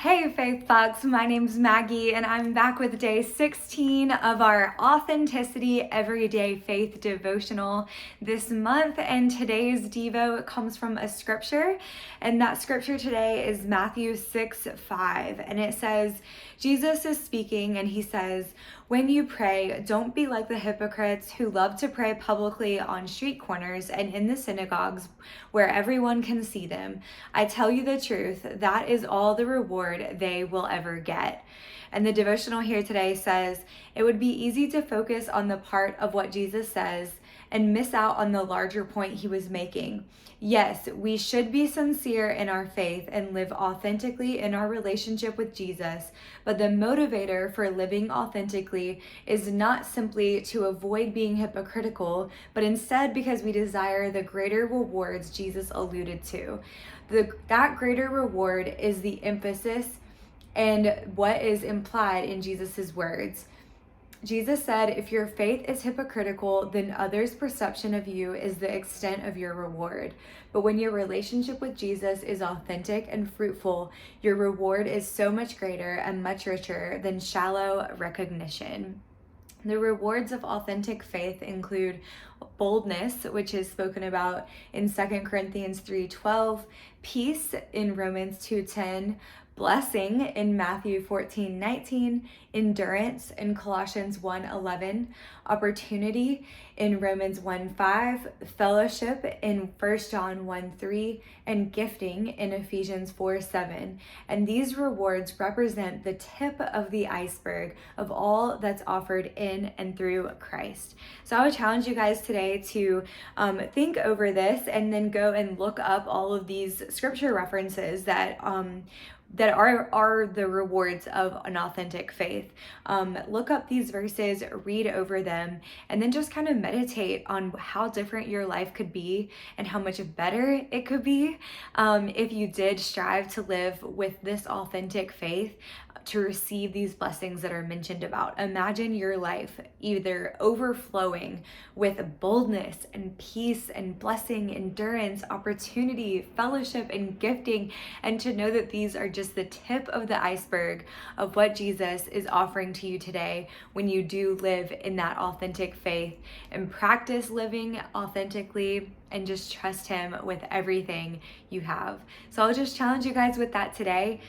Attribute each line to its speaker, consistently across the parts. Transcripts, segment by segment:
Speaker 1: Hey Faithbox, my name's Maggie and I'm back with day 16 of our Authenticity Everyday Faith devotional this month, and today's devo comes from a scripture, and that scripture today is Matthew 6:5, and it says, Jesus is speaking and he says, "When you pray, don't be like the hypocrites who love to pray publicly on street corners and in the synagogues where everyone can see them. I tell you the truth, that is all the reward they will ever get." And the devotional here today says, it would be easy to focus on the part of what Jesus says and miss out on the larger point he was making. Yes, we should be sincere in our faith and live authentically in our relationship with Jesus, but the motivator for living authentically is not simply to avoid being hypocritical, but instead because we desire the greater rewards Jesus alluded to. That greater reward is the emphasis and what is implied in Jesus's words. Jesus said, if your faith is hypocritical, then others' perception of you is the extent of your reward. But when your relationship with Jesus is authentic and fruitful, your reward is so much greater and much richer than shallow recognition. The rewards of authentic faith include boldness, which is spoken about in 2 Corinthians 3:12, peace in Romans 2:10, blessing in Matthew 14:19, endurance in Colossians 1:11, opportunity in Romans 1:5, fellowship in 1 John 1:3, and gifting in Ephesians 4:7. And these rewards represent the tip of the iceberg of all that's offered in and through Christ. So I would challenge you guys today to think over this and then go and look up all of these scripture references that are the rewards of an authentic faith. Look up these verses, read over them, and then just kind of meditate on how different your life could be and how much better it could be if you did strive to live with this authentic faith to receive these blessings that are mentioned about. Imagine your life either overflowing with boldness and peace and blessing, endurance, opportunity, fellowship, and gifting, and to know that these are just the tip of the iceberg of what Jesus is offering to you today when you do live in that authentic faith and practice living authentically and just trust him with everything you have. So I'll just challenge you guys with that today.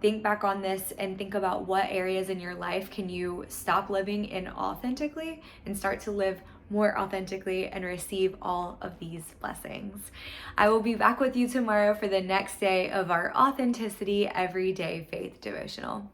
Speaker 1: Think back on this and think about what areas in your life can you stop living inauthentically and start to live more authentically and receive all of these blessings. I will be back with you tomorrow for the next day of our Authenticity Everyday Faith devotional.